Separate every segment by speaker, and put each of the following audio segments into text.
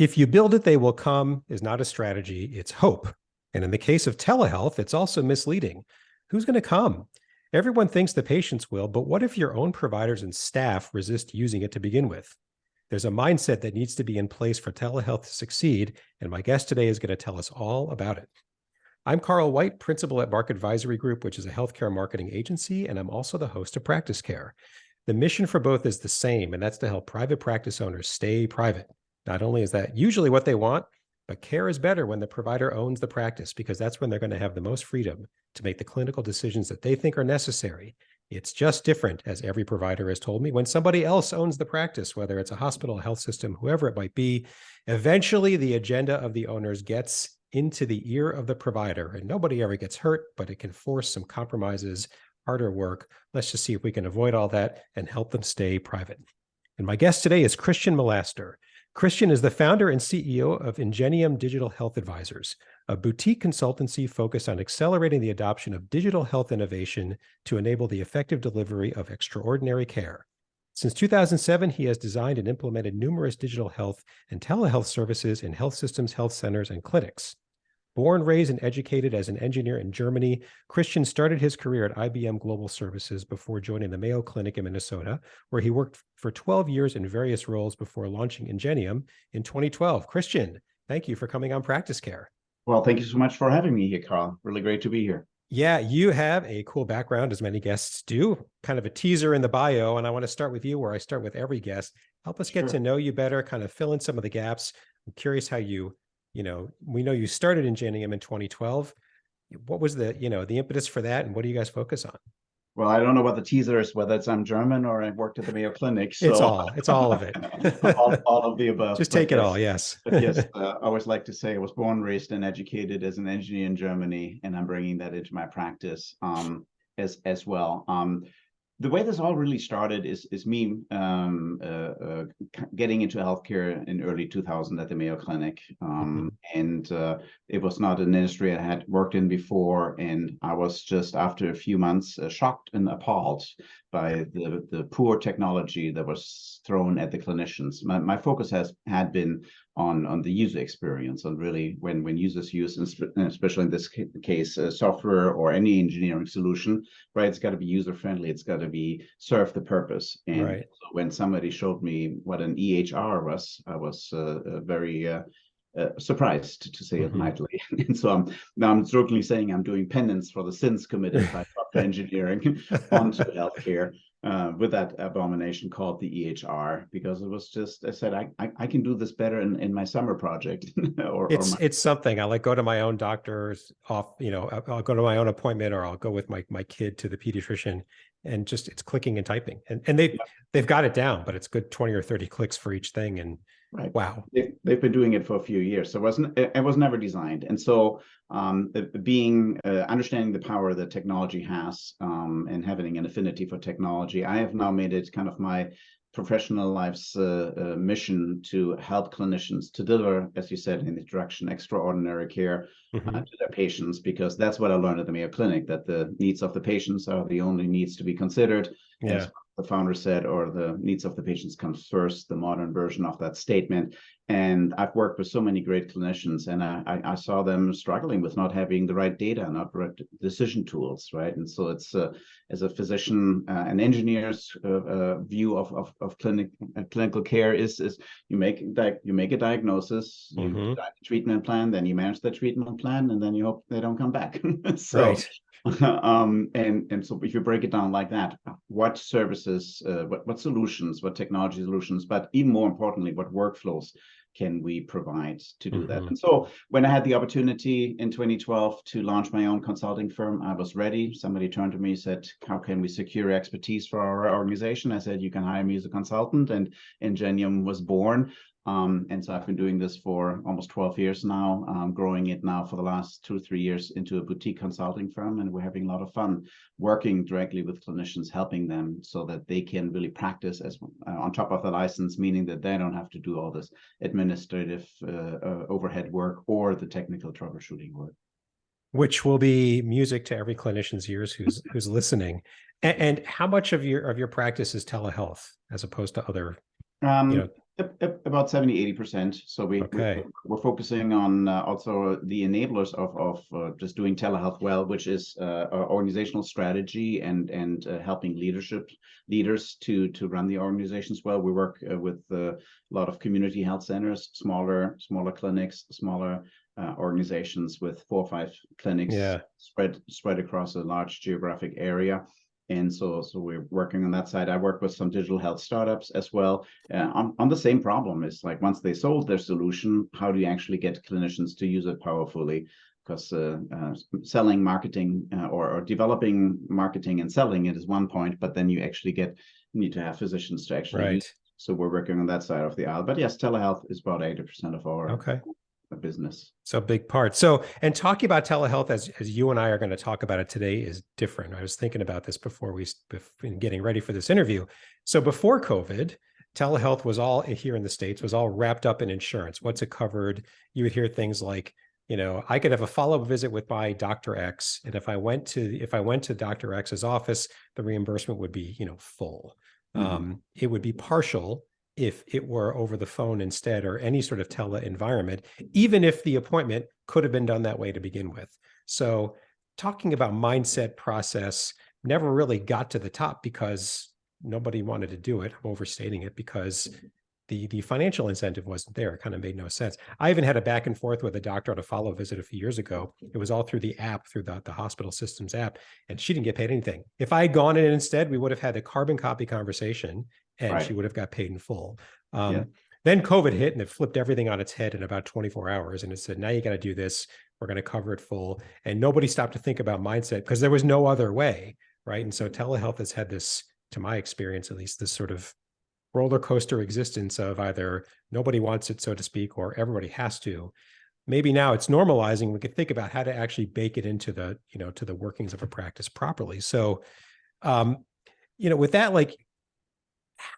Speaker 1: If you build it, they will come is not a strategy, it's hope. And in the case of telehealth, it's also misleading. Who's going to come? Everyone thinks the patients will, but what if your own providers and staff resist using it to begin with? There's a mindset that needs to be in place for telehealth to succeed, and my guest today is going to tell us all about it. I'm Carl White, principal at Market Advisory Group, which is a healthcare marketing agency, and I'm also the host of Practice Care. The mission for both is the same, and that's to help private practice owners stay private. Not only is that usually what they want, but care is better when the provider owns the practice, because that's when they're going to have the most freedom to make the clinical decisions that they think are necessary. It's just different, as every provider has told me, when somebody else owns the practice, whether it's a hospital, a health system, whoever it might be. Eventually, the agenda of the owners gets into the ear of the provider, and nobody ever gets hurt, but it can force some compromises, harder work. Let's just see if we can avoid all that and help them stay private. And my guest today is Christian Milaster. Christian is the founder and CEO of Ingenium Digital Health Advisors, a boutique consultancy focused on accelerating the adoption of digital health innovation to enable the effective delivery of extraordinary care. Since 2007, he has designed and implemented numerous digital health and telehealth services in health systems, health centers, and clinics. Born, raised, and educated as an engineer in Germany, Christian started his career at IBM Global Services before joining the Mayo Clinic in Minnesota, where he worked for 12 years in various roles before launching Ingenium in 2012. Christian, thank you for coming on Practice Care.
Speaker 2: Well, thank you so much for having me here, Carl. Really great to be here.
Speaker 1: Yeah, you have a cool background, as many guests do, kind of a teaser in the bio, and I want to start with you where I start with every guest. Help us get to know you better, kind of fill in some of the gaps. I'm curious how we know you started Ingenium in 2012. What was the impetus for that, and what do you guys focus on?
Speaker 2: Well, I don't know what the teaser is, whether it's I'm German or I worked at the Mayo Clinic. So
Speaker 1: It's all of it.
Speaker 2: all of the above.
Speaker 1: Just take it all, yes.
Speaker 2: But yes, I always like to say I was born, raised, and educated as an engineer in Germany, and I'm bringing that into my practice as well. The way this all really started is me getting into healthcare in early 2000 at the Mayo Clinic. And it was not an industry I had worked in before. And I was just, after a few months, shocked and appalled by the poor technology that was thrown at the clinicians. My focus had been on the user experience, on really when users use, especially in this case, software or any engineering solution, right? It's got to be user friendly. It's got to be serve the purpose. And
Speaker 1: right.
Speaker 2: So when somebody showed me what an EHR was, I was very surprised, to say it mildly. And so now I'm jokingly saying I'm doing penance for the sins committed by software engineering onto healthcare. With that abomination called the EHR, because it was just, I said, I can do this better in my summer project. It's
Speaker 1: something. I go to my own doctor's I'll go to my own appointment, or I'll go with my kid to the pediatrician, and just it's clicking and typing, and they've got it down, but it's good 20 or 30 clicks for each thing. And
Speaker 2: right.
Speaker 1: Wow.
Speaker 2: They've been doing it for a few years. So it was never designed. And so understanding the power that technology has, and having an affinity for technology, I have now made it kind of my professional life's mission to help clinicians to deliver, as you said in the introduction, extraordinary care to their patients, because that's what I learned at the Mayo Clinic, that the needs of the patients are the only needs to be considered.
Speaker 1: Yeah.
Speaker 2: As the founder said, or the needs of the patients comes first, the modern version of that statement. And I've worked with so many great clinicians, and I saw them struggling with not having the right data, not the right decision tools, right? And so it's as a physician, an engineer's view of clinical care is you make a diagnosis, you design a treatment plan, then you manage the treatment plan, and then you hope they don't come back. So,
Speaker 1: right.
Speaker 2: And so if you break it down like that, what services, what solutions, what technology solutions, but even more importantly, what workflows can we provide to do that? And so when I had the opportunity in 2012 to launch my own consulting firm, I was ready. Somebody turned to me and said, how can we secure expertise for our organization? I said, you can hire me as a consultant, and Ingenium was born. And so I've been doing this for almost 12 years now, growing it now for the last 2 or 3 years into a boutique consulting firm. And we're having a lot of fun working directly with clinicians, helping them so that they can really practice as on top of the license, meaning that they don't have to do all this administrative overhead work or the technical troubleshooting work.
Speaker 1: Which will be music to every clinician's ears who's listening. And how much of your practice is telehealth as opposed to other
Speaker 2: About 70-80%. So
Speaker 1: Okay.
Speaker 2: we're focusing on also the enablers of just doing telehealth well, which is our organizational strategy and helping leaders to run the organizations well. We work with a lot of community health centers, smaller clinics, smaller organizations with 4 or 5 clinics
Speaker 1: Yeah.
Speaker 2: spread across a large geographic area. And so we're working on that side. I work with some digital health startups as well on the same problem. It's like once they sold their solution, how do you actually get clinicians to use it powerfully? Because selling, marketing, or developing marketing and selling it is one point, but then you actually need to have physicians to actually use
Speaker 1: Right.
Speaker 2: it. So we're working on that side of the aisle. But yes, telehealth is about 80% of our
Speaker 1: Okay.
Speaker 2: business.
Speaker 1: So a big part. So, and talking about telehealth as you and I are going to talk about it today is different. I was thinking about this before in getting ready for this interview. So before COVID, telehealth was all here in the States, was all wrapped up in insurance. What's it covered? You would hear things like, I could have a follow-up visit with my Dr. X. And if I went to Dr. X's office, the reimbursement would be, full. It would be partial if it were over the phone instead, or any sort of tele environment, even if the appointment could have been done that way to begin with. So talking about mindset process never really got to the top because nobody wanted to do it. I'm overstating it because the financial incentive wasn't there. It kind of made no sense. I even had a back and forth with a doctor on a follow visit a few years ago. It was all through the app, through the hospital systems app, and she didn't get paid anything. If I had gone in instead, we would have had a carbon copy conversation and she would have got paid in full. Then COVID hit and it flipped everything on its head in about 24 hours. And it said, now you got to do this. We're going to cover it full. And nobody stopped to think about mindset because there was no other way. Right. And so telehealth has had this, to my experience, at least, this sort of roller coaster existence of either nobody wants it, so to speak, or everybody has to. Maybe now it's normalizing. We could think about how to actually bake it into the, to the workings of a practice properly. So, with that, like,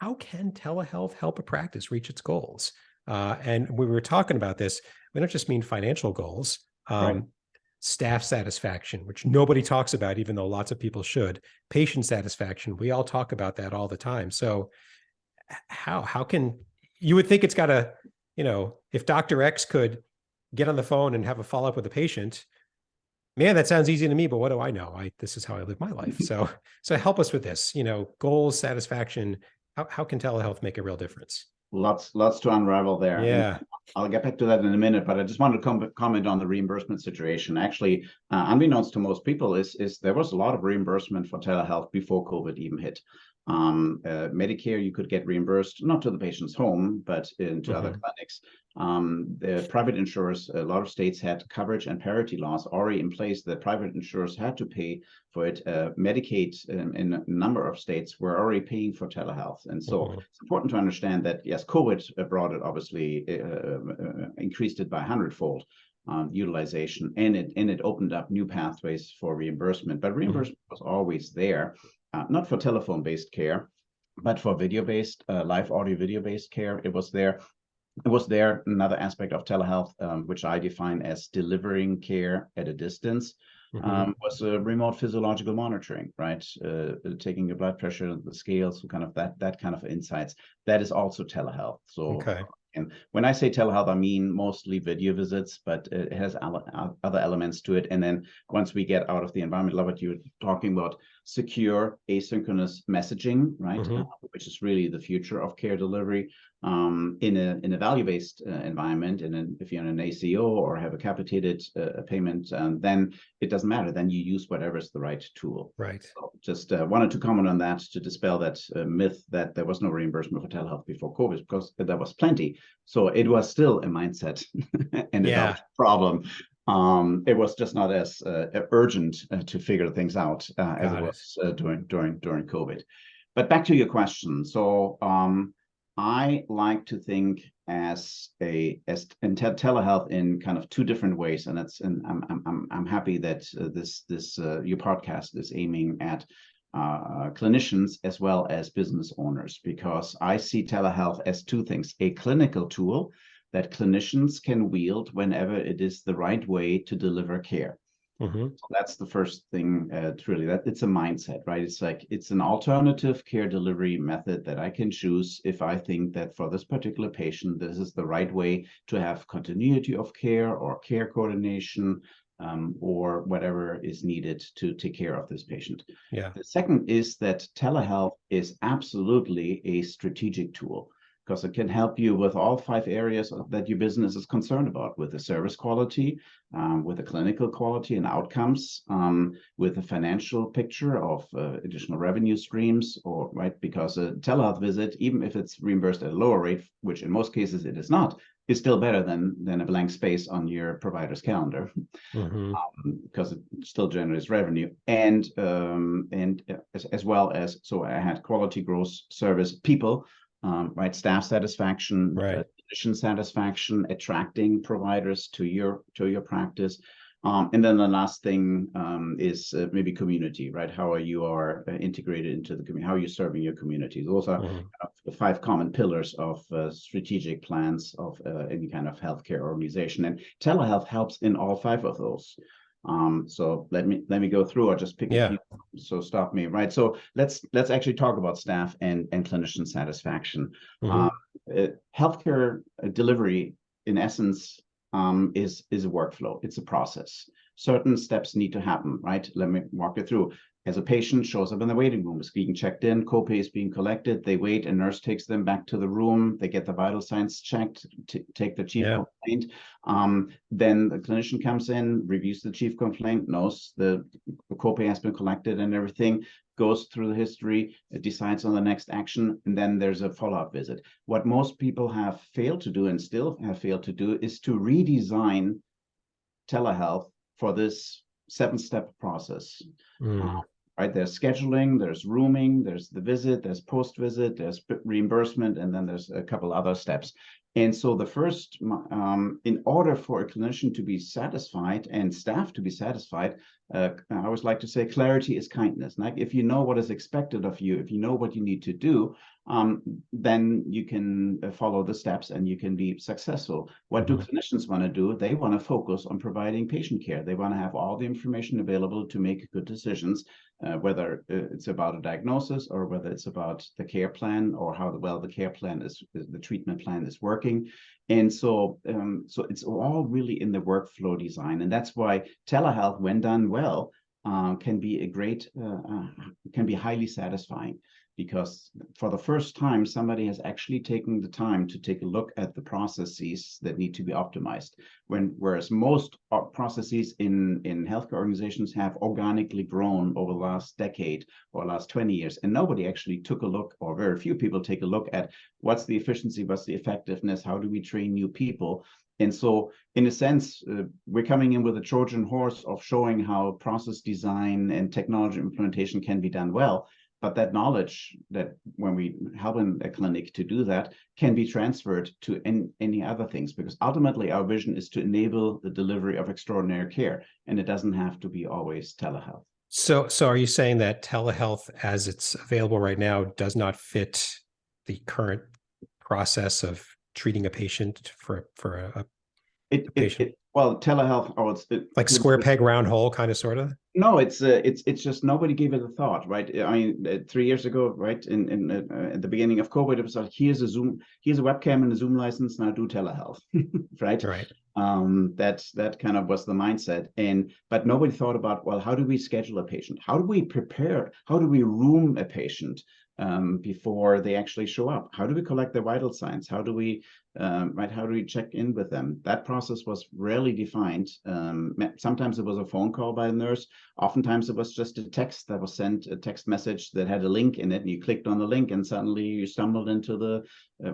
Speaker 1: how can telehealth help a practice reach its goals? And we were talking about this. We don't just mean financial goals, staff satisfaction, which nobody talks about, even though lots of people should. Patient satisfaction. We all talk about that all the time. So how can you would think it's got to, if Dr. X could get on the phone and have a follow-up with a patient, man, that sounds easy to me, but what do I know? This is how I live my life. So help us with this, goals, satisfaction. How can telehealth make a real difference?
Speaker 2: Lots to unravel there.
Speaker 1: Yeah.
Speaker 2: And I'll get back to that in a minute, but I just wanted to comment on the reimbursement situation. Actually, unbeknownst to most people, is there was a lot of reimbursement for telehealth before COVID even hit. Medicare, you could get reimbursed, not to the patient's home, but into other clinics. The private insurers, a lot of states had coverage and parity laws already in place that private insurers had to pay for it. Medicaid in a number of states were already paying for telehealth. And so it's important to understand that, yes, COVID brought it, obviously, increased it by 100-fold. Utilization, and it opened up new pathways for reimbursement. But reimbursement was always there, not for telephone-based care, but for video-based, live audio video-based care. It was there. Another aspect of telehealth, which I define as delivering care at a distance, was remote physiological monitoring, right? Taking your blood pressure, the scales, so kind of that kind of insights. That is also telehealth. So. And when I say telehealth, I mean mostly video visits, but it has other elements to it. And then once we get out of the environment, love what you're talking about, secure asynchronous messaging, right? Which is really the future of care delivery in a value-based environment. And then if you're in an ACO or have a capitated payment, then it doesn't matter. Then you use whatever is the right tool.
Speaker 1: Right.
Speaker 2: So just wanted to comment on that to dispel that myth that there was no reimbursement for telehealth before COVID, because there was plenty. So it was still a mindset and a problem. It was just not as urgent to figure things out as it was during COVID. But back to your question. So I like to think as telehealth in kind of 2 different ways, and I'm happy that this your podcast is aiming at clinicians as well as business owners, because I see telehealth as 2 things: a clinical tool that clinicians can wield whenever it is the right way to deliver care. So that's the first thing, truly, that it's a mindset, right? It's like, it's an alternative care delivery method that I can choose if I think that for this particular patient, this is the right way to have continuity of care or care coordination, or whatever is needed to take care of this patient.
Speaker 1: Yeah.
Speaker 2: The second is that telehealth is absolutely a strategic tool, because it can help you with all 5 areas that your business is concerned about, with the service quality, with the clinical quality and outcomes, with the financial picture of additional revenue streams, or right, because a telehealth visit, even if it's reimbursed at a lower rate, which in most cases it is not, is still better than a blank space on your provider's calendar, because it still generates revenue, and as well as, so I had quality, gross service, people, right, staff satisfaction,
Speaker 1: Right.
Speaker 2: clinician satisfaction, attracting providers to your practice. And then the last thing is maybe community, right? How you are integrated into the community, how you're serving your community. Those are the 5 common pillars of strategic plans of any kind of healthcare organization. And telehealth helps in all 5 of those. So let me go through, or just pick a few, so stop me, right? So let's actually talk about staff and clinician satisfaction. Healthcare delivery, in essence, is a workflow. It's a process. Certain steps need to happen, right? Let me walk you through. As a patient shows up in the waiting room, is being checked in, copay is being collected, they wait, a nurse takes them back to the room, they get the vital signs checked, take the chief complaint. Then the clinician comes in, reviews the chief complaint, knows the copay has been collected and everything, goes through the history, decides on the next action, and then there's a follow-up visit. What most people have failed to do, and still have failed to do, is to redesign telehealth for this 7-step process. Right, there's scheduling, there's rooming, there's the visit, there's post-visit, there's reimbursement, and then there's a couple other steps. And so the first, in order for a clinician to be satisfied and staff to be satisfied, I always like to say clarity is kindness. Like, if you know what is expected of you, if you know what you need to do, then you can follow the steps and you can be successful. What do clinicians want to do? They want to focus on providing patient care. They want to have all the information available to make good decisions, whether it's about a diagnosis, or whether it's about the care plan, or how well the care plan is, the treatment plan is working. And so it's all really in the workflow design. And that's why telehealth, when done well, can be a great, can be highly satisfying, because for the first time, somebody has actually taken the time to take a look at the processes that need to be optimized. Whereas most processes in healthcare organizations have organically grown over the last decade or last 20 years, and nobody actually took a look, or very few people take a look at what's the efficiency, what's the effectiveness, how do we train new people. And so, in a sense, we're coming in with a Trojan horse of showing how process design and technology implementation can be done well. But that knowledge, that when we help in a clinic to do that, can be transferred to any other things, because ultimately our vision is to enable the delivery of extraordinary care, and it doesn't have to be always telehealth.
Speaker 1: So are you saying that telehealth, as it's available right now, does not fit the current process of treating a patient for a patient?
Speaker 2: Well, telehealth,
Speaker 1: like square peg, round hole, kind of, sort of.
Speaker 2: No, it's just nobody gave it a thought, right? I mean, 3 years ago, right, in at the beginning of COVID, it was like, here's a webcam and a Zoom license, now do telehealth, right?
Speaker 1: Right.
Speaker 2: That kind of was the mindset, but nobody thought about, well, how do we schedule a patient? How do we prepare? How do we room a patient before they actually show up? How do we collect their vital signs? How do we how do we check in with them? That process was rarely defined. Sometimes it was a phone call by a nurse. Oftentimes it was just a text that was sent, a text message that had a link in it, and you clicked on the link, and suddenly you stumbled into the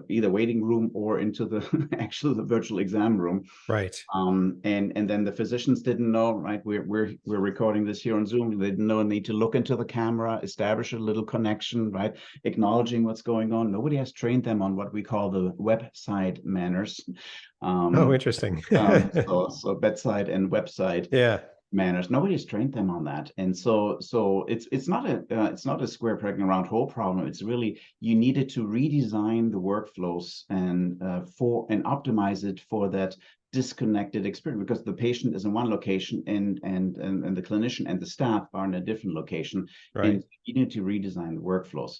Speaker 2: either waiting room or into the the virtual exam room.
Speaker 1: Right.
Speaker 2: And then the physicians didn't know, right? We're recording this here on Zoom. They didn't know, need to look into the camera, establish a little connection, right? Acknowledging what's going on. Nobody has trained them on what we call the website manners.
Speaker 1: Oh, interesting.
Speaker 2: So bedside and website manners. Nobody's trained them on that, and so it's not a square peg in a round hole problem. It's really, you needed to redesign the workflows and optimize it for that disconnected experience because the patient is in one location and the clinician and the staff are in a different location,
Speaker 1: Right.
Speaker 2: and you need to redesign the workflows.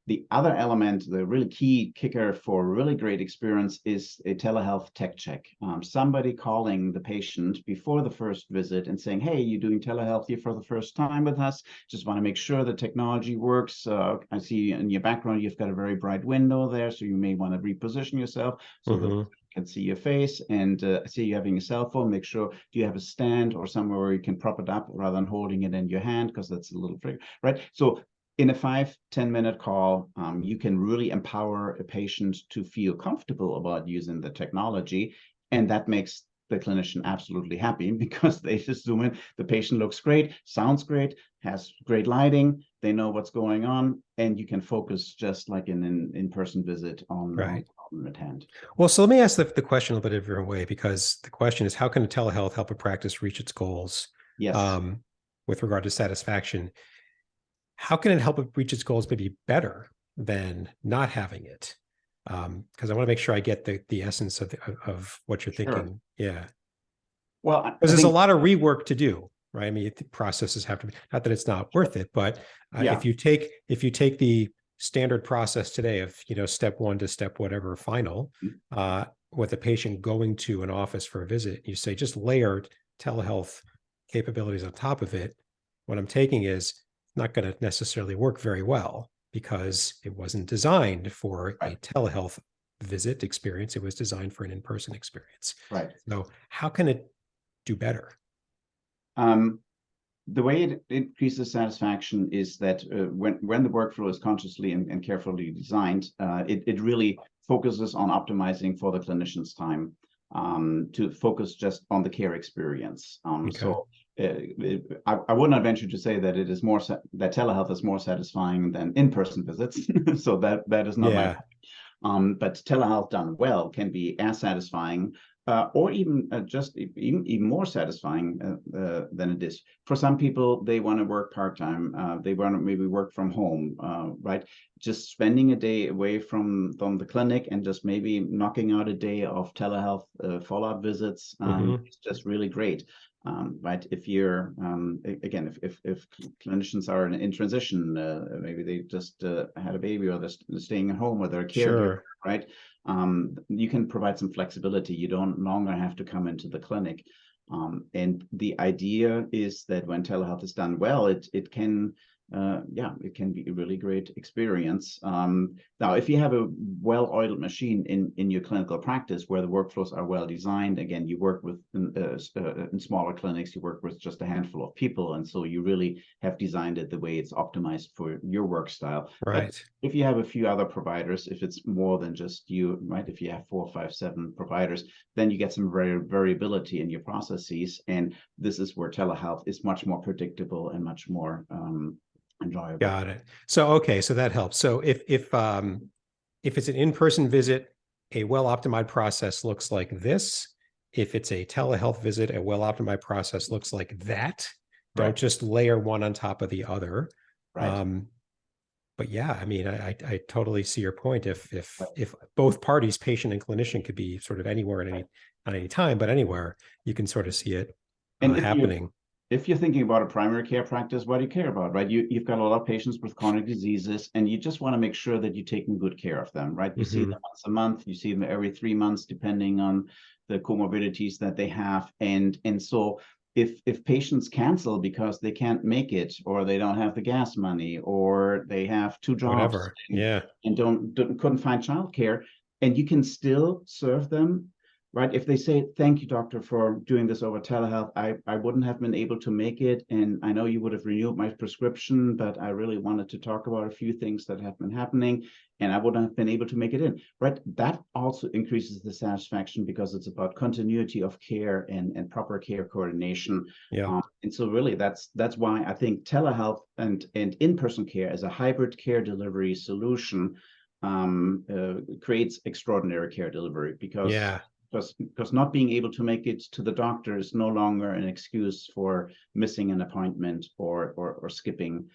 Speaker 2: The other element, the really key kicker for a really great experience, is a telehealth tech check. Somebody calling the patient before the first visit and saying, hey, you're doing telehealth here for the first time with us. Just want to make sure the technology works. I see in your background, you've got a very bright window there, so you may want to reposition yourself so that can see your face, and I see you having a cell phone. Make sure, do you have a stand or somewhere where you can prop it up rather than holding it in your hand, because that's a little tricky, right? So in a 5-10 minute call, you can really empower a patient to feel comfortable about using the technology, and that makes the clinician absolutely happy because they just zoom in. The patient looks great, sounds great, has great lighting, they know what's going on, and you can focus just like in an in-person visit on at hand.
Speaker 1: Well, so let me ask the question a little bit of a different way, because the question is, how can telehealth help a practice reach its goals?
Speaker 2: Yes.
Speaker 1: With regard to satisfaction? How can it help it reach its goals maybe better than not having it? Because I want to make sure I get the essence of what you're thinking. Yeah.
Speaker 2: Well,
Speaker 1: because there's a lot of rework to do, right? I mean, the processes have to be, not that it's not worth it, but if you take the standard process today of, step 1 to step whatever final, with a patient going to an office for a visit, you say just layered telehealth capabilities on top of it. What I'm taking is not going to necessarily work very well because it wasn't designed for a telehealth visit experience. It was designed for an in-person experience.
Speaker 2: Right.
Speaker 1: So how can it do better?
Speaker 2: The way it increases satisfaction is that when the workflow is consciously and carefully designed, it really focuses on optimizing for the clinician's time, to focus just on the care experience. So I would not venture to say that it is that telehealth is more satisfying than in-person visits. So that is not my point. But telehealth done well can be as satisfying, or even even more satisfying than it is. For some people, they want to work part-time. They want to maybe work from home, right? Just spending a day away from the clinic and just maybe knocking out a day of telehealth follow-up visits is just really great. Right? If you're again, if clinicians are in transition, maybe they just had a baby, or they're staying at home, or they're a caregiver, right? You can provide some flexibility. You don't longer have to come into the clinic. And the idea is that when telehealth is done well, it can it can be a really great experience. Now, if you have a well-oiled machine in your clinical practice where the workflows are well designed, again, you work with in smaller clinics, you work with just a handful of people, and so you really have designed it the way it's optimized for your work style.
Speaker 1: Right.
Speaker 2: But if you have a few other providers, if it's more than just you, right? If you have 4, 5, 7 providers, then you get some variability in your processes, and this is where telehealth is much more predictable and much more enjoyable.
Speaker 1: Got it. So, okay. So that helps. So if it's an in-person visit, a well-optimized process looks like this. If it's a telehealth visit, a well-optimized process looks like that. Don't just layer one on top of the other.
Speaker 2: Right.
Speaker 1: But yeah, I mean, I totally see your point. If both parties, patient and clinician, could be sort of anywhere at any time, but anywhere, you can sort of see it happening.
Speaker 2: If you're thinking about a primary care practice, what do you care about, right? You've got a lot of patients with chronic diseases, and you just want to make sure that you're taking good care of them, right? You see them once a month, you see them every 3 months, depending on the comorbidities that they have. And so if patients cancel because they can't make it, or they don't have the gas money, or they have 2 jobs, and couldn't find childcare, and you can still serve them, right? If they say, thank you, doctor, for doing this over telehealth, I wouldn't have been able to make it, and I know you would have renewed my prescription, but I really wanted to talk about a few things that have been happening, and I wouldn't have been able to make it in, right? That also increases the satisfaction because it's about continuity of care and proper care coordination. And so really that's why I think telehealth and in-person care as a hybrid care delivery solution creates extraordinary care delivery, because not being able to make it to the doctor is no longer an excuse for missing an appointment or skipping.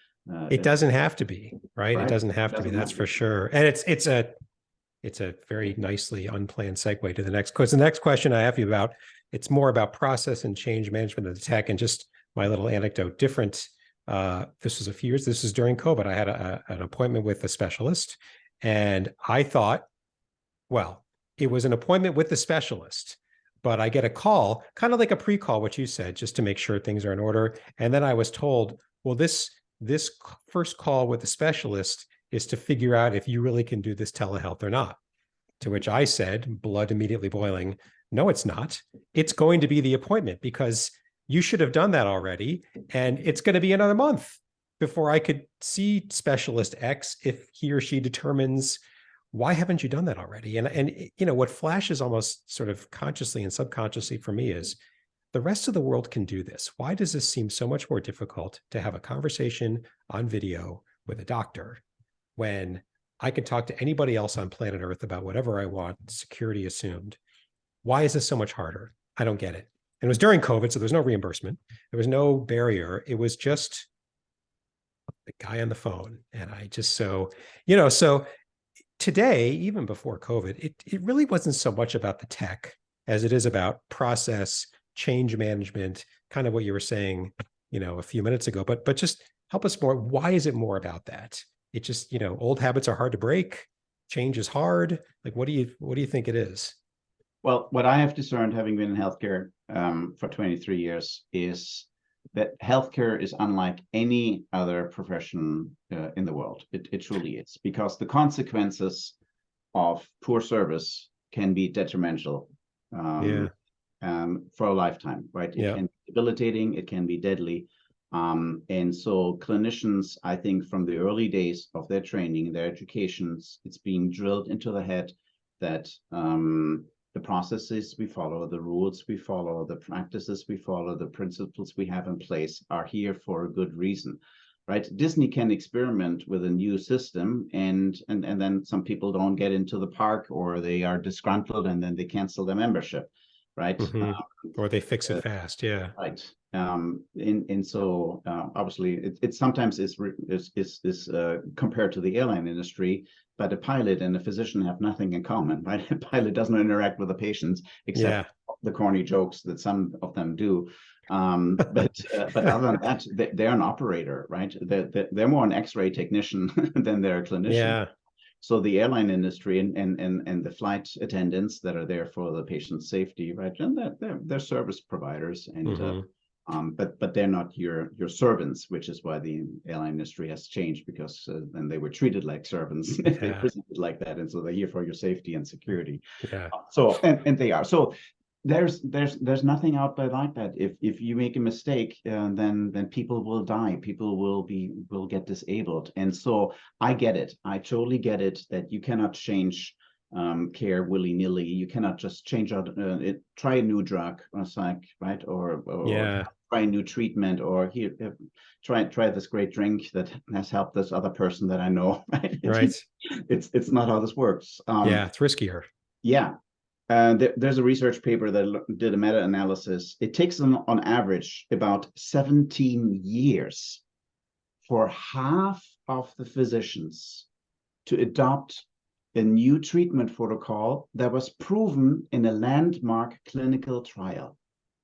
Speaker 1: It doesn't have to be, right? It doesn't have to be, that's for sure. And it's a it's a very nicely unplanned segue to the next, because the next question I have you about, it's more about process and change management of the tech. And just my little anecdote, different. This was a few years, this is during COVID. I had an appointment with a specialist, and I thought, well, it was an appointment with the specialist, but I get a call, kind of like a pre-call, what you said, just to make sure things are in order. And then I was told, well, this first call with the specialist is to figure out if you really can do this telehealth or not. To which I said, blood immediately boiling, no, it's not. It's going to be the appointment, because you should have done that already. And it's going to be another month before I could see specialist X if he or she determines, why haven't you done that already? And you know, what flashes almost sort of consciously and subconsciously for me is, the rest of the world can do this. Why does this seem so much more difficult to have a conversation on video with a doctor when I can talk to anybody else on planet Earth about whatever I want, security assumed? Why is this so much harder? I don't get it. And it was during COVID, so there's no reimbursement. There was no barrier. It was just the guy on the phone. And I just, so today, even before COVID, it really wasn't so much about the tech as it is about process, change management, kind of what you were saying, a few minutes ago, but just help us more. Why is it more about that? It just, old habits are hard to break. Change is hard. Like, what do you think it is?
Speaker 2: Well, what I have discerned, having been in healthcare for 23 years, is that healthcare is unlike any other profession in the world. It truly is, because the consequences of poor service can be detrimental for a lifetime, right? It can be debilitating, it can be deadly. And so clinicians, I think from the early days of their training, their educations, it's being drilled into the head that the processes we follow, the rules we follow, the practices we follow, the principles we have in place are here for a good reason, right? Disney can experiment with a new system, and then some people don't get into the park, or they are disgruntled and then they cancel their membership, right?
Speaker 1: Mm-hmm. Or they fix it fast. Yeah.
Speaker 2: Right. And so obviously it sometimes is compared to the airline industry, but a pilot and a physician have nothing in common, right? A pilot doesn't interact with the patients except the corny jokes that some of them do. But other than that, they're an operator, right? They're more an X-ray technician than they're a clinician.
Speaker 1: Yeah.
Speaker 2: So the airline industry and the flight attendants that are there for the patient's safety, right? And they're service providers, and but they're not your servants, which is why the airline industry has changed, because then they were treated like servants. They presented like that, and so they're here for your safety and security.
Speaker 1: Yeah.
Speaker 2: So and they are. So there's nothing out there like that. If you make a mistake, then people will die. People will get disabled. And so I get it. I totally get it that you cannot change care willy-nilly. You cannot just change out try a new drug or psych, right? Or try a new treatment, or here try this great drink that has helped this other person that I know, right? It's not how this works.
Speaker 1: It's riskier.
Speaker 2: Yeah. There's a research paper that did a meta-analysis. It takes them on average about 17 years for half of the physicians to adopt a new treatment protocol that was proven in a landmark clinical trial.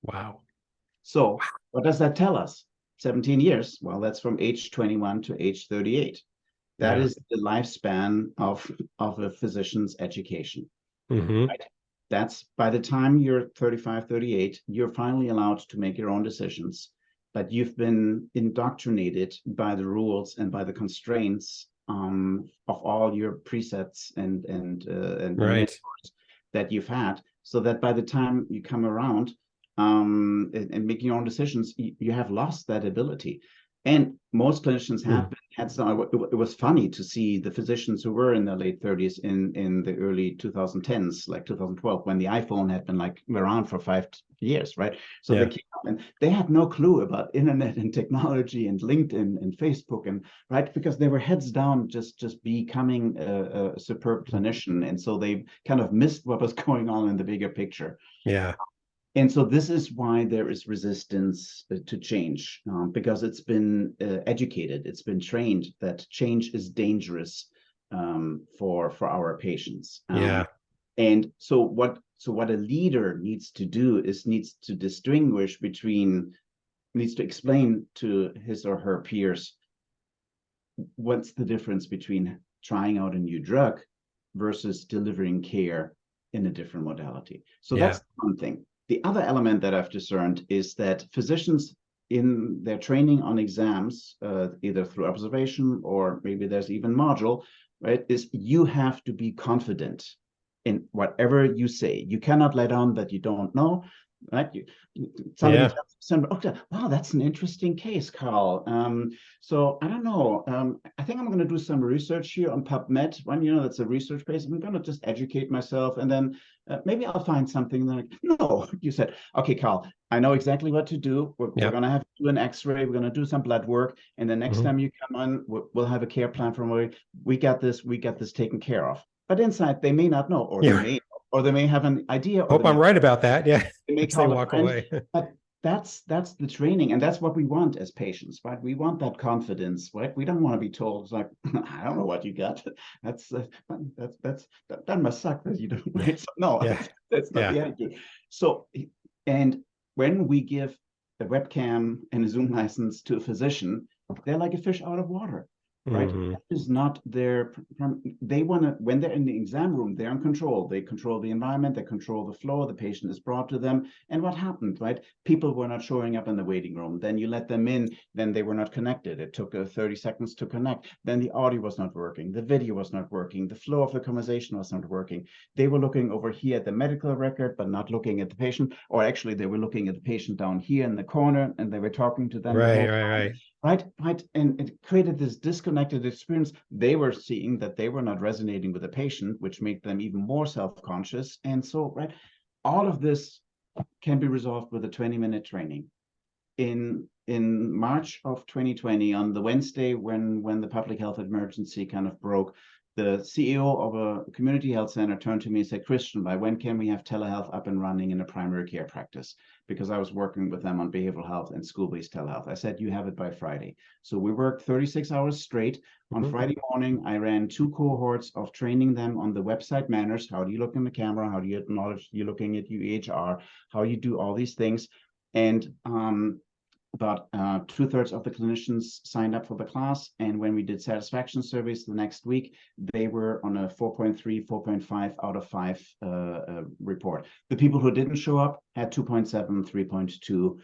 Speaker 1: Wow.
Speaker 2: So what does that tell us? 17 years. Well, that's from age 21 to age 38. That is the lifespan of a physician's education.
Speaker 1: Mm-hmm.
Speaker 2: Right? That's by the time you're 35, 38, you're finally allowed to make your own decisions, but you've been indoctrinated by the rules and by the constraints of all your presets and mentors that you've had, so that by the time you come around and making your own decisions, you have lost that ability. And most clinicians had some. It was funny to see the physicians who were in their late 30s in the early 2010s, like 2012, when the iPhone had been like around for 5 years, right? So they came up and they had no clue about internet and technology and LinkedIn and Facebook, and right, because they were heads down, just becoming a superb clinician, and so they kind of missed what was going on in the bigger picture.
Speaker 1: Yeah.
Speaker 2: And so this is why there is resistance to change, because it's been educated, it's been trained that change is dangerous, for our patients.
Speaker 1: Yeah.
Speaker 2: And so what a leader needs to do is needs to distinguish between, needs to explain to his or her peers what's the difference between trying out a new drug versus delivering care in a different modality. So that's one thing. The other element that I've discerned is that physicians in their training on exams, either through observation or maybe there's even module, right, is you have to be confident in whatever you say. You cannot let on that you don't know, right? Somebody tells somebody, okay, wow, that's an interesting case, Carl. So I don't know. I think I'm going to do some research here on PubMed. When that's a research base. I'm going to just educate myself, and then maybe I'll find something. Like, no, you said, okay, Carl, I know exactly what to do. We're going to have to do an X-ray. We're going to do some blood work, and the next time you come on, we'll have a care plan from where we got this taken care of. But inside, they may not know, or they may have an idea.
Speaker 1: Hope I'm right about that. Yeah.
Speaker 2: They may call walk away. But that's the training, and that's what we want as patients, right? We want that confidence, right? We don't want to be told, it's like, I don't know what you got. That must suck that you don't. Right? So, no, that's not the attitude. So, and when we give a webcam and a Zoom license to a physician, they're like a fish out of water. Right? That is not their. They want to, when they're in the exam room, they're in control. They control the environment, they control the flow. The patient is brought to them. And what happened, right? People were not showing up in the waiting room. Then you let them in, then they were not connected. It took 30 seconds to connect. Then the audio was not working. The video was not working. The flow of the conversation was not working. They were looking over here at the medical record, but not looking at the patient. Or actually, they were looking at the patient down here in the corner, and they were talking to them. Right. And it created this disconnected experience. They were seeing that they were not resonating with the patient, which made them even more self-conscious. And so, right, all of this can be resolved with a 20-minute training. In March of 2020, on the Wednesday when the public health emergency kind of broke, the CEO of a community health center turned to me and said, Christian, by when can we have telehealth up and running in a primary care practice? Because I was working with them on behavioral health and school-based telehealth. I said, you have it by Friday. So we worked 36 hours straight. On Friday morning, I ran 2 cohorts of training them on the website manners. How do you look in the camera? How do you acknowledge you're looking at UEHR? How you do all these things? And about 2/3 of the clinicians signed up for the class. And when we did satisfaction surveys the next week, they were on a 4.3, 4.5 out of 5 report. The people who didn't show up had 2.7, 3.2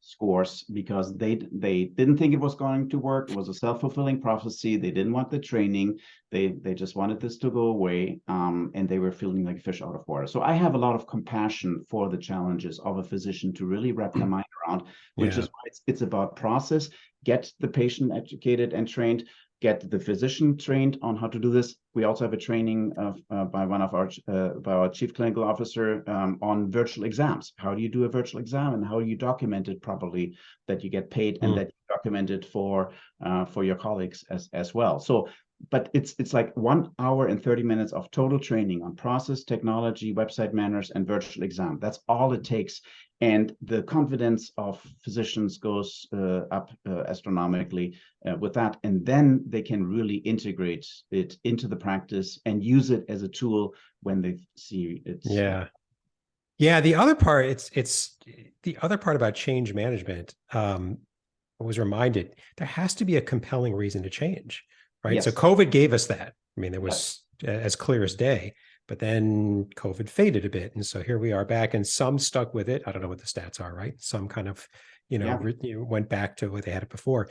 Speaker 2: scores, because they didn't think it was going to work. It was a self-fulfilling prophecy. They didn't want the training. They just wanted this to go away, and they were feeling like a fish out of water. So I have a lot of compassion for the challenges of a physician to really wrap their mind around, which is why it's about process. Get the patient educated and trained, get the physician trained on how to do this. We also have a training by our chief clinical officer on virtual exams. How do you do a virtual exam, and how do you document it properly, that you get paid and that you document it for your colleagues as well. So, but it's like 1 hour and 30 minutes of total training on process, technology, website manners, and virtual exam. That's all it takes. And the confidence of physicians goes up astronomically with that. And then they can really integrate it into the practice and use it as a tool when they see it.
Speaker 1: Yeah. The other part, it's the other part about change management. I was reminded there has to be a compelling reason to change, right? Yes. So COVID gave us that. I mean, it was as clear as day. But then COVID faded a bit. And so here we are back, and some stuck with it. I don't know what the stats are, right? Some kind of, went back to what they had it before.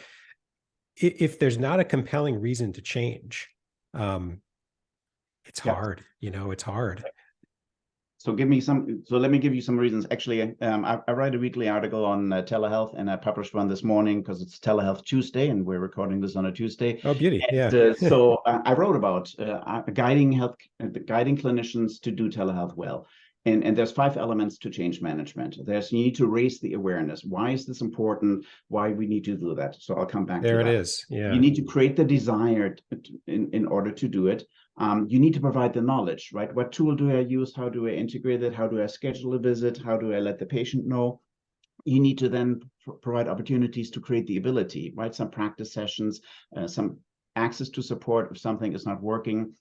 Speaker 1: If there's not a compelling reason to change, it's hard, it's hard.
Speaker 2: So let me give you some reasons. Actually, I write a weekly article on telehealth, and I published one this morning because it's Telehealth Tuesday, and we're recording this on a Tuesday.
Speaker 1: Oh, beauty!
Speaker 2: And, so I wrote about guiding clinicians to do telehealth well. And there's 5 elements to change management. You need to raise the awareness. Why is this important? Why we need to do that? So I'll come back to that.
Speaker 1: There it is. Yeah.
Speaker 2: You need to create the desire in order to do it. You need to provide the knowledge, right? What tool do I use? How do I integrate it? How do I schedule a visit? How do I let the patient know? You need to then provide opportunities to create the ability, right? Some practice sessions, some access to support if something is not working,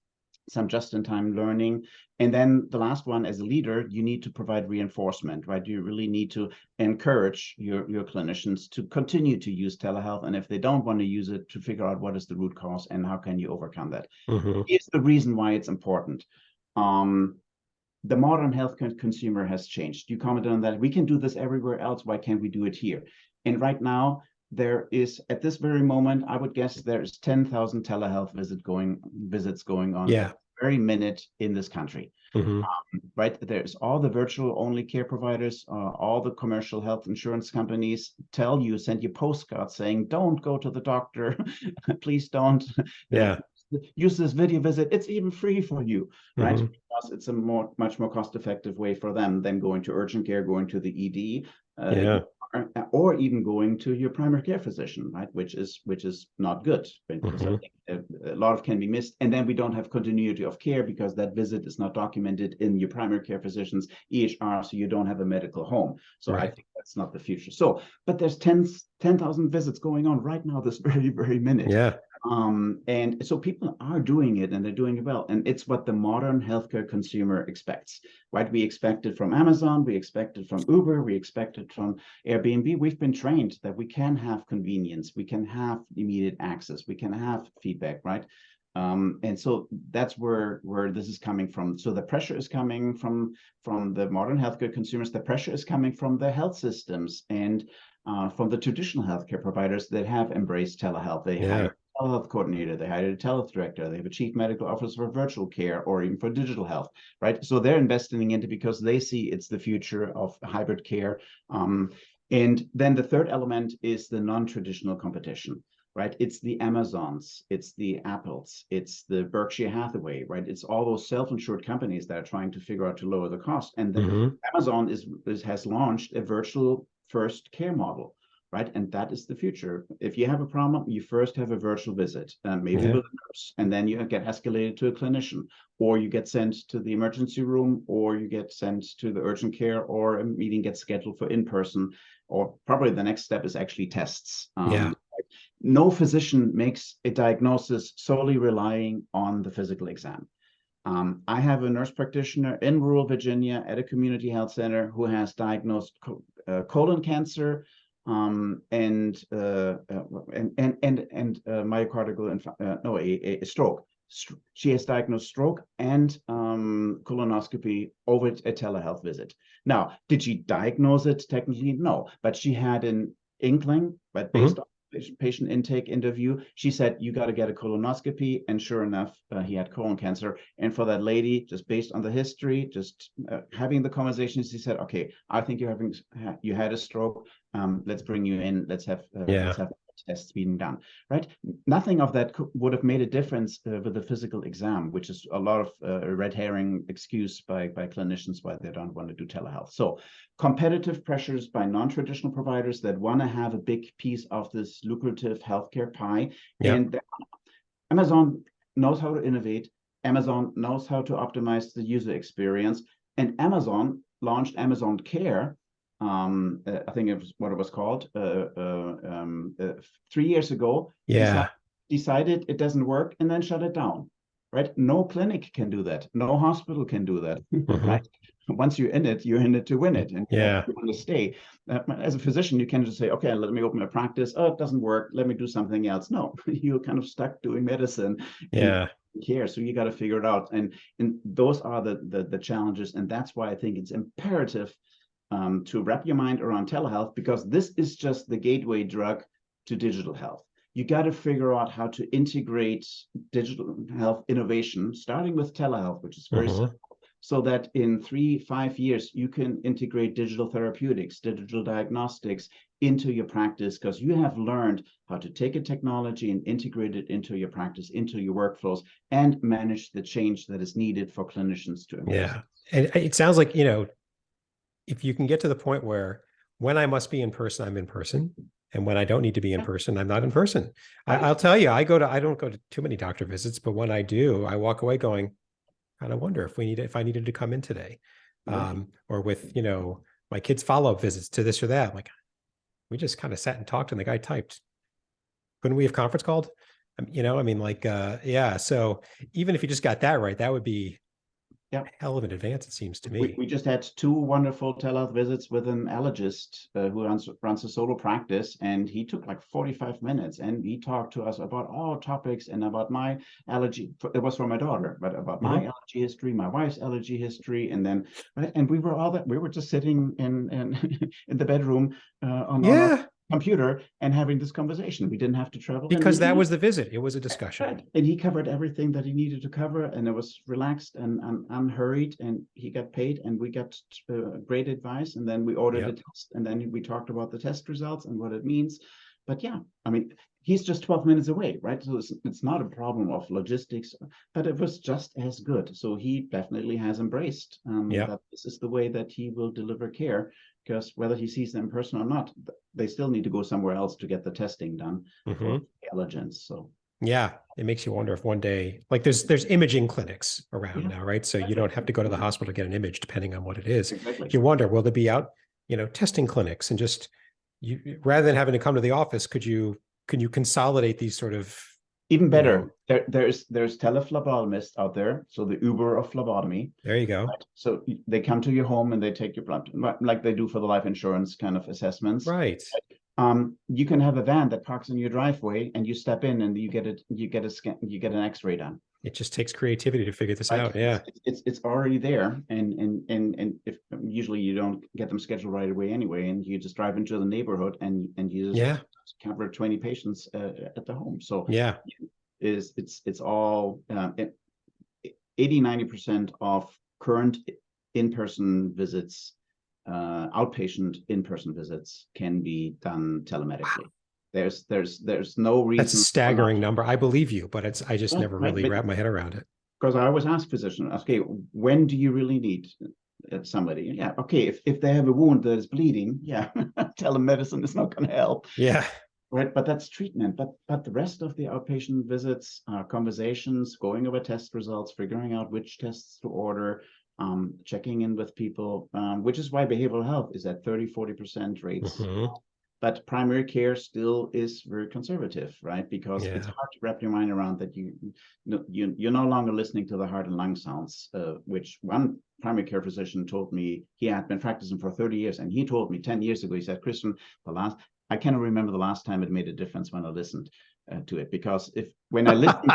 Speaker 2: some just-in-time learning. And then the last one, as a leader, you need to provide reinforcement, right? You really need to encourage your clinicians to continue to use telehealth. And if they don't want to use it, to figure out what is the root cause and how can you overcome that. Here's the reason why it's important. The modern healthcare consumer has changed. You commented on that. We can do this everywhere else. Why can't we do it here? And right now, there is, at this very moment, I would guess there's 10,000 telehealth visits going on every very minute in this country. Right? There's all the virtual only care providers, all the commercial health insurance companies send you postcards saying, don't go to the doctor, please don't. Use this video visit. It's even free for you, right? Because it's a much more cost-effective way for them than going to urgent care, going to the ED, or even going to your primary care physician, right? Which is not good, because I think a lot of can be missed. And then we don't have continuity of care because that visit is not documented in your primary care physician's EHR, so you don't have a medical home. So I think that's not the future. So, but there's 10,000 visits going on right now, this very, very minute. And so people are doing it, and they're doing it well. And it's what the modern healthcare consumer expects, right? We expect it from Amazon, we expect it from Uber, we expect it from Airbnb. We've been trained that we can have convenience, we can have immediate access, we can have feedback, right? And so that's where this is coming from. So the pressure is coming from the modern healthcare consumers. The pressure is coming from the health systems and from the traditional healthcare providers that have embraced telehealth. They hire a telehealth coordinator, they hired a telehealth director, they have a chief medical officer for virtual care or even for digital health, right? So they're investing into, because they see it's the future of hybrid care. And then the third element is the non-traditional competition, right? It's the Amazons, it's the Apples, it's the Berkshire Hathaway, right? It's all those self-insured companies that are trying to figure out to lower the cost. And then Amazon has launched a virtual first care model, right? And that is the future. If you have a problem, you first have a virtual visit, maybe with a nurse, and then you get escalated to a clinician, or you get sent to the emergency room, or you get sent to the urgent care, or a meeting gets scheduled for in-person, or probably the next step is actually tests. No physician makes a diagnosis solely relying on the physical exam. I have a nurse practitioner in rural Virginia at a community health center who has diagnosed colon cancer and myocardial a stroke. She has diagnosed stroke and colonoscopy over a telehealth visit. Now, did she diagnose it technically? No, but she had an inkling, but based on patient intake interview, she said, you got to get a colonoscopy. And sure enough, he had colon cancer. And for that lady, just based on the history, just having the conversation, she said, okay, I think you had a stroke. Let's bring you in. Let's have tests being done, right? Nothing of that would have made a difference with the physical exam, which is a lot of red herring excuse by clinicians why they don't want to do telehealth. So competitive pressures by non-traditional providers that want to have a big piece of this lucrative healthcare pie. And Amazon knows how to innovate. Amazon knows how to optimize the user experience. And Amazon launched Amazon Care. I think it was what it was called 3 years ago. Decided it doesn't work and then shut it down, right? No clinic can do that. No hospital can do that, right? Once you're in it to win it, and you want to stay. As a physician, you can just say, okay, let me open a practice. Oh, it doesn't work. Let me do something else. No, you're kind of stuck doing medicine. Care. So you got to figure it out. And those are the challenges. And that's why I think it's imperative to wrap your mind around telehealth, because this is just the gateway drug to digital health. You got to figure out how to integrate digital health innovation, starting with telehealth, which is very simple, so that in 3-5 years, you can integrate digital therapeutics, digital diagnostics into your practice, because you have learned how to take a technology and integrate it into your practice, into your workflows, and manage the change that is needed for clinicians to embrace.
Speaker 1: And it sounds like, if you can get to the point where when I must be in person, I'm in person. And when I don't need to be in person, I'm not in person. I'll tell you, I don't go to too many doctor visits, but when I do, I walk away going, kind of wonder if I needed to come in today. Or with, my kids' follow-up visits to this or that. Like, we just kind of sat and talked and the guy typed. Couldn't we have conference called? You know, I mean, like, yeah. So even if you just got that right, that would be
Speaker 2: Yeah.
Speaker 1: a hell of an advance, it seems to me.
Speaker 2: We just had two wonderful telehealth visits with an allergist who runs a solo practice, and he took like 45 minutes and he talked to us about all topics and about my allergy. It was for my daughter, but about my allergy history, my wife's allergy history, and then and we were just sitting in in the bedroom on our
Speaker 1: Yeah,
Speaker 2: computer and having this conversation. We didn't have to travel.
Speaker 1: because that was the visit. It was a discussion.
Speaker 2: Right. And he covered everything that he needed to cover, and it was relaxed and unhurried, and he got paid, and we got great advice, and then we ordered a test, and then we talked about the test results and what it means. But yeah, I mean, he's just 12 minutes away, right? So it's not a problem of logistics, but it was just as good. So he definitely has embraced that this is the way that he will deliver care, because whether he sees them in person or not, they still need to go somewhere else to get the testing done for allergens. So
Speaker 1: yeah, it makes you wonder if one day, like, there's imaging clinics around now, right? So you don't have to go to the hospital to get an image, depending on what it is.
Speaker 2: Exactly.
Speaker 1: You wonder, will there be out, testing clinics, and just you, rather than having to come to the office, can you consolidate these sort of,
Speaker 2: even better, there's telephlebotomists out there, so the Uber of phlebotomy.
Speaker 1: There you go.
Speaker 2: Right? So they come to your home and they take your blood, like they do for the life insurance kind of assessments.
Speaker 1: Right.
Speaker 2: You can have a van that parks in your driveway, and you step in and you get a scan, you get an X-ray done.
Speaker 1: It just takes creativity to figure this out. Yeah.
Speaker 2: It's already there, and if usually you don't get them scheduled right away anyway, and you just drive into the neighborhood and you just cover 20 patients at the home. So
Speaker 1: yeah,
Speaker 2: it's all 80-90% of current in-person visits, outpatient in-person visits, can be done telemedically. Wow. There's no reason.
Speaker 1: That's a staggering number. I believe you, but I just never really wrapped my head around it.
Speaker 2: Because I always ask physicians, okay, when do you really need somebody? Yeah, okay, if they have a wound that is bleeding, yeah, telemedicine is not going to help.
Speaker 1: Yeah.
Speaker 2: Right, but that's treatment. But the rest of the outpatient visits are conversations, going over test results, figuring out which tests to order, checking in with people, which is why behavioral health is at 30-40% rates. But primary care still is very conservative, right? Because it's hard to wrap your mind around that you're no longer listening to the heart and lung sounds, which one primary care physician told me. He had been practicing for 30 years, and he told me 10 years ago, he said, Christian, I cannot remember the last time it made a difference when I listened to it, because when I listened,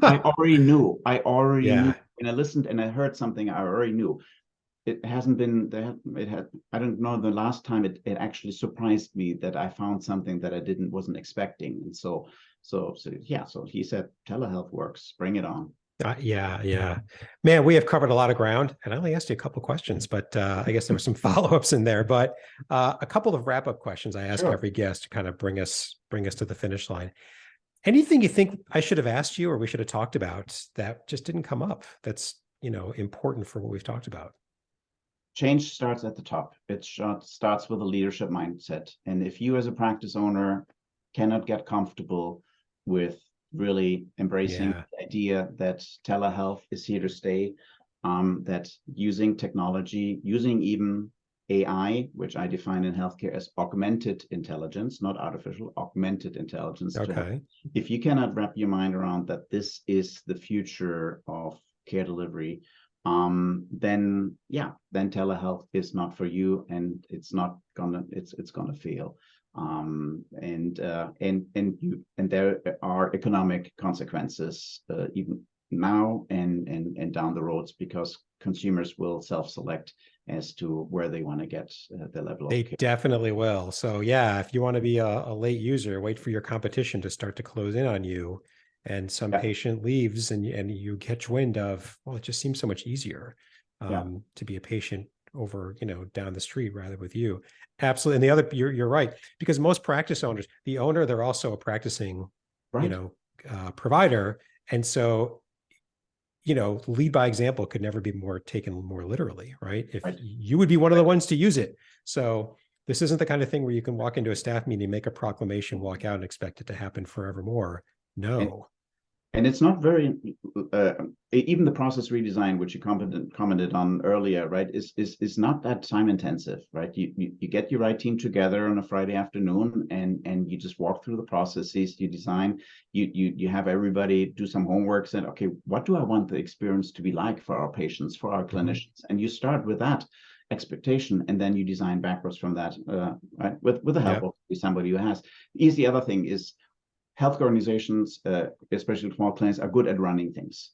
Speaker 2: I already knew. I already knew. When I listened and I heard something, I already knew. It hasn't been there. I don't know the last time it actually surprised me that I found something that I wasn't expecting. And so he said, telehealth works. Bring it on.
Speaker 1: Yeah. Man, we have covered a lot of ground, and I only asked you a couple of questions, but I guess there were some follow-ups in there. But a couple of wrap-up questions I ask every guest to kind of bring us to the finish line. Anything you think I should have asked you or we should have talked about that just didn't come up, that's important for what we've talked about?
Speaker 2: Change starts at the top. It starts with a leadership mindset. And if you as a practice owner cannot get comfortable with really embracing the idea that telehealth is here to stay, that using technology, using even AI, which I define in healthcare as augmented intelligence, not artificial, augmented intelligence.
Speaker 1: Okay.
Speaker 2: If you cannot wrap your mind around that this is the future of care delivery, then telehealth is not for you, and it's gonna fail. And there are economic consequences even now and down the roads, because consumers will self-select as to where they want to get the level of care. They
Speaker 1: definitely will. So yeah, if you want to be a late user, wait for your competition to start to close in on you, and some patient leaves, and you catch wind of, well, it just seems so much easier to be a patient over, down the street rather with you. Absolutely. And the other, you're right, because most practice owners, the owner, they're also a practicing, provider. And so, lead by example could never be taken more literally, right? If you would be one of the ones to use it. So this isn't the kind of thing where you can walk into a staff meeting, make a proclamation, walk out, and expect it to happen forevermore. No.
Speaker 2: And it's not very, even the process redesign, which you commented on earlier, right, is not that time intensive, right? You get your right team together on a Friday afternoon, and you just walk through the processes, you design, you have everybody do some homework, and okay, what do I want the experience to be like for our patients, for our clinicians? And you start with that expectation, and then you design backwards from that, right, with the help of somebody who has. The other thing is, health organizations, especially small clinics, are good at running things.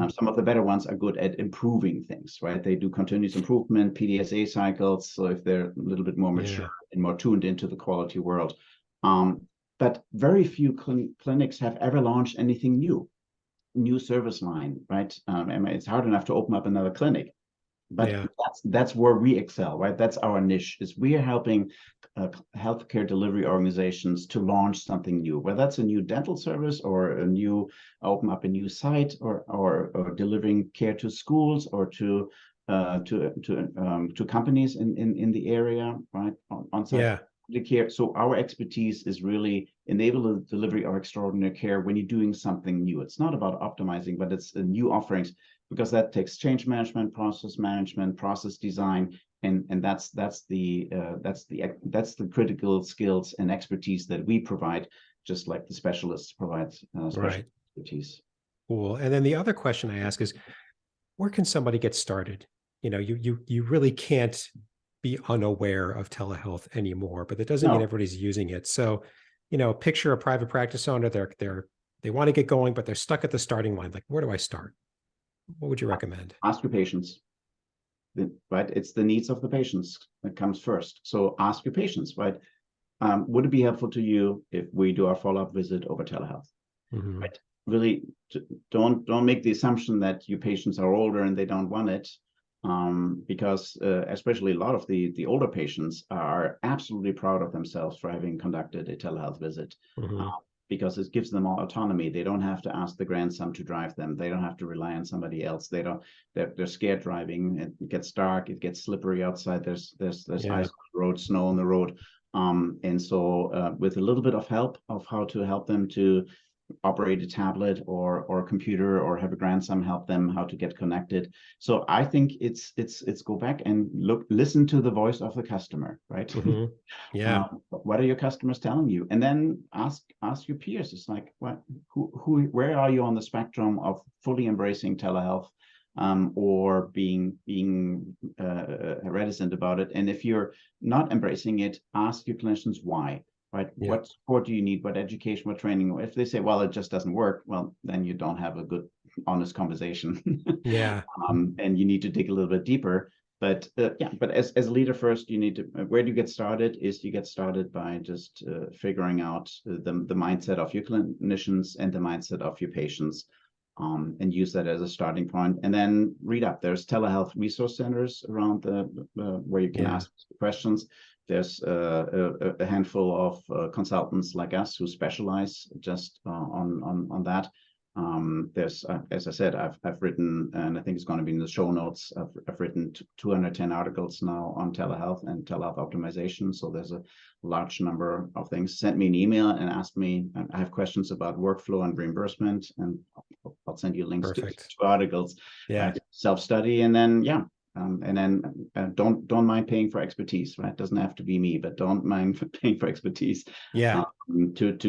Speaker 2: Some of the better ones are good at improving things, right? They do continuous improvement, PDSA cycles. So if they're a little bit more mature and more tuned into the quality world. But very few clinics have ever launched anything new service line, right? It's hard enough to open up another clinic. But that's where we excel, right? That's our niche, is we are helping healthcare delivery organizations to launch something new, whether that's a new dental service or a new open up a new site, or delivering care to schools or to companies in the area, right? On site care. So our expertise is really enable the delivery of extraordinary care when you're doing something new. It's not about optimizing, but it's new offerings, because that takes change management, process design, and that's the critical skills and expertise that we provide, just like the specialists provide special expertise.
Speaker 1: Cool. And then the other question I ask is, where can somebody get started? You know, you really can't be unaware of telehealth anymore, but that doesn't mean everybody's using it. So, you know, picture a private practice owner, they want to get going, but they're stuck at the starting line. Like, where do I start? What would you recommend?
Speaker 2: Ask your patients, right? It's the needs of the patients that comes first. So ask your patients, right? Would it be helpful to you if we do our follow-up visit over telehealth? Right? Really, don't make the assumption that your patients are older and they don't want it, because especially a lot of the older patients are absolutely proud of themselves for having conducted a telehealth visit. Because it gives them all autonomy. They don't have to ask the grandson to drive them. They don't have to rely on somebody else. They're scared driving. It gets dark. It gets slippery outside. There's ice on the road, snow on the road. And so with a little bit of help of how to help them to operate a tablet or a computer, or have a grandson help them how to get connected. So I think it's go back and listen to the voice of the customer, right? What are your customers telling you? And then ask your peers. It's like, where are you on the spectrum of fully embracing telehealth, or being reticent about it? And if you're not embracing it, ask your clinicians why. Right? What support do you need? What education, what training? If they say, well, it just doesn't work, well, then you don't have a good, honest conversation. And you need to dig a little bit deeper. But but as a leader first, you need to, where do you get started? Is you get started by just figuring out the mindset of your clinicians and the mindset of your patients, and use that as a starting point. And then read up. There's telehealth resource centers around where you can ask questions. There's a handful of consultants like us who specialize just on that. There's, as I said, I've written, and I think it's going to be in the show notes, I've written 210 articles now on telehealth and telehealth optimization. So there's a large number of things. Send me an email and ask me. I have questions about workflow and reimbursement, and I'll send you links to articles. Self-study, and then don't mind paying for expertise, right? It doesn't have to be me, but don't mind paying for expertise to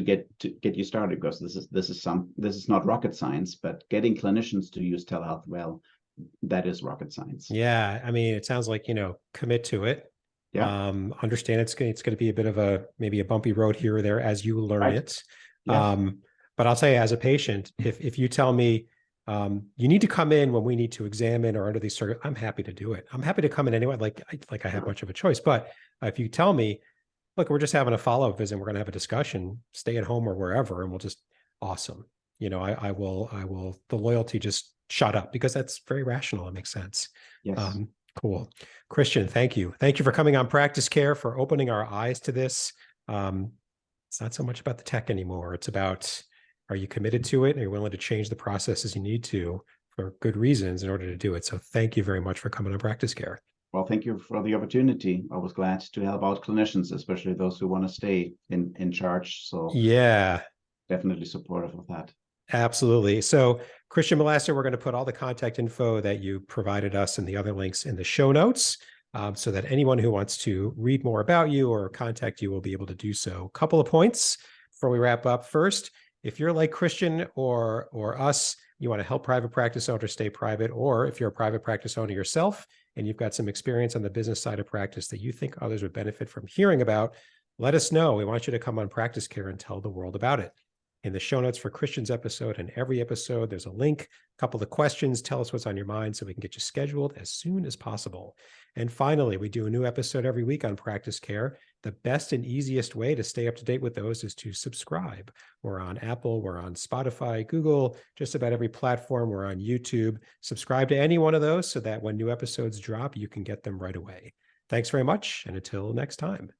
Speaker 2: get you started, because this is not rocket science, but getting clinicians to use telehealth well, that is rocket science.
Speaker 1: I mean, it sounds like, commit to it. Understand it's going to be a bit of maybe a bumpy road here or there as you learn it. But I'll tell you, as a patient, if you tell me, you need to come in when we need to examine or under these circumstances, I'm happy to do it. I'm happy to come in anyway. Like I have much of a choice. But if you tell me, look, we're just having a follow-up visit, we're going to have a discussion, stay at home or wherever, and we'll just, awesome. I will, the loyalty just shot up, because that's very rational. It makes sense. Cool. Christian, thank you. Thank you for coming on Practice Care, for opening our eyes to this. It's not so much about the tech anymore. It's about, are you committed to it? And are you willing to change the processes you need to for good reasons in order to do it? So thank you very much for coming on Practice Care.
Speaker 2: Well, thank you for the opportunity. I was glad to help out clinicians, especially those who want to stay in charge. So definitely supportive of that.
Speaker 1: Absolutely. So, Christian Milaster, we're going to put all the contact info that you provided us and the other links in the show notes, so that anyone who wants to read more about you or contact you will be able to do so. A couple of points before we wrap up. First, if you're like Christian or us, you want to help private practice owners stay private, or if you're a private practice owner yourself and you've got some experience on the business side of practice that you think others would benefit from hearing about, let us know. We want you to come on Practice Care and tell the world about it. In the show notes for Christian's episode and every episode, there's a link, a couple of questions. Tell us what's on your mind so we can get you scheduled as soon as possible. And finally, we do a new episode every week on Practice Care. The best and easiest way to stay up to date with those is to subscribe. We're on Apple, we're on Spotify, Google, just about every platform. We're on YouTube. Subscribe to any one of those so that when new episodes drop, you can get them right away. Thanks very much, and until next time.